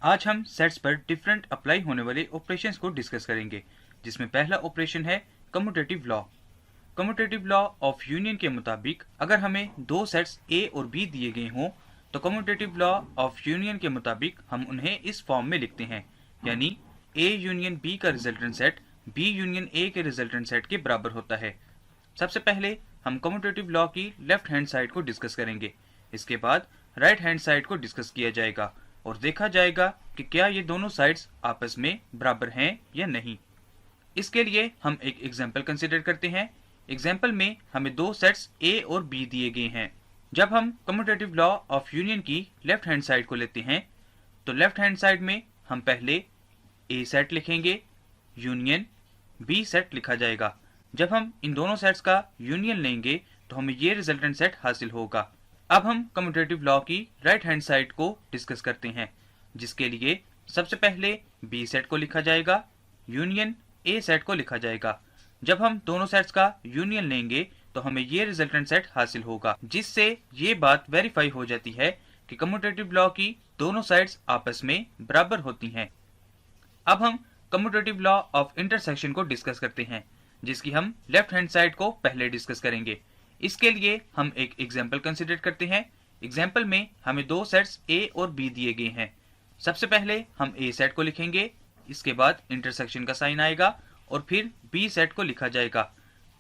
आज हम सेट्स पर डिफरेंट अप्लाई होने वाले ऑपरेशंस को डिस्कस करेंगे, जिसमें पहला ऑपरेशन है commutative law. Commutative law of union के मुताबिक अगर हमें दो सेट्स ए और बी दिए गए हों तो कम्यूटेटिव लॉ ऑफ यूनियन के मुताबिक हम उन्हें इस फॉर्म में लिखते हैं, यानी ए यूनियन बी का resultant set B union A के रिजल्टेंट सेट के बराबर होता है। सबसे पहले हम कम्यूटेटिव लॉ की लेफ्ट हैंड साइड को डिस्कस करेंगे, इसके बाद राइट हैंड साइड को डिस्कस किया जाएगा और देखा जाएगा कि क्या ये दोनों साइड्स आपस में बराबर हैं या नहीं। इसके लिए हम एक एग्जाम्पल कंसिडर करते हैं। एग्जाम्पल में हमें दो सेट्स ए और बी दिए गए हैं। जब हम कम्यूटेटिव लॉ ऑफ यूनियन की लेफ्ट हैंड साइड को लेते हैं तो लेफ्ट हैंड साइड में हम पहले ए सेट लिखेंगे, यूनियन बी सेट लिखा जाएगा। जब हम इन दोनों सेट्स का यूनियन लेंगे तो हमें ये रिजल्टेंट सेट हासिल होगा। अब हम कम्यूटेटिव लॉ की राइट हैंड साइड को डिस्कस करते हैं, जिसके लिए सबसे पहले बी सेट को लिखा जाएगा, यूनियन ए सेट को लिखा जाएगा। जब हम दोनों सेट्स का यूनियन लेंगे तो हमें ये रिजल्टेंट सेट हासिल होगा, जिससे ये बात वेरीफाई हो जाती है कि कम्यूटेटिव लॉ की दोनों साइड्स आपस में बराबर होती हैं। अब हम कम्यूटेटिव लॉ ऑफ इंटरसेक्शन को डिस्कस करते हैं, जिसकी हम लेफ्ट हैंड साइड को पहले डिस्कस करेंगे। इसके लिए हम एक एग्जाम्पल कंसिडर करते हैं। एग्जाम्पल में हमें दो सेट्स ए और बी दिए गए हैं। सबसे पहले हम ए सेट को लिखेंगे, इसके बाद इंटरसेक्शन का साइन आएगा और फिर बी सेट को लिखा जाएगा।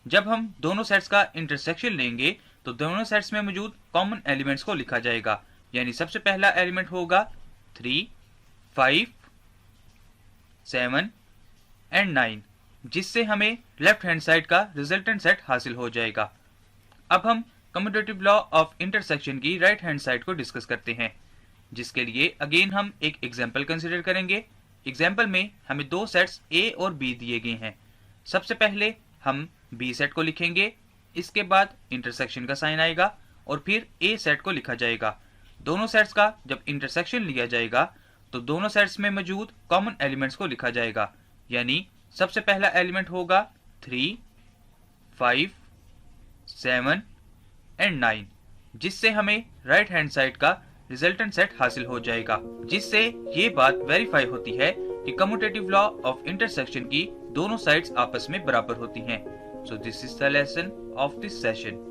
जब हम दोनों सेट्स का इंटरसेक्शन लेंगे तो दोनों सेट्स में मौजूद कॉमन एलिमेंट्स को लिखा जाएगा, यानी सबसे पहला एलिमेंट होगा 3, 5, 7 एंड 9, जिससे हमें लेफ्ट हैंड साइड का रिजल्टेंट सेट हासिल हो जाएगा। अब हम कम्यूटेटिव लॉ ऑफ इंटरसेक्शन की राइट हैंड साइड को डिस्कस करते हैं, जिसके लिए अगेन हम एक एग्जाम्पल कंसिडर करेंगे। एग्जाम्पल में हमें दो सेट्स ए और बी दिए गए हैं। सबसे पहले हम बी सेट को लिखेंगे, इसके बाद इंटरसेक्शन का साइन आएगा और फिर ए सेट को लिखा जाएगा। दोनों सेट्स का जब इंटरसेक्शन लिया जाएगा तो दोनों सेट्स में मौजूद कॉमन एलिमेंट्स को लिखा जाएगा, यानी सबसे पहला एलिमेंट होगा 3, 5, 7 एंड 9, जिससे हमें राइट हैंड साइड का रिजल्टेंट सेट हासिल हो जाएगा, जिससे ये बात वेरीफाई होती है कि कम्यूटेटिव लॉ ऑफ इंटरसेक्शन की दोनों साइड्स आपस में बराबर होती हैं। So this is the lesson of this session.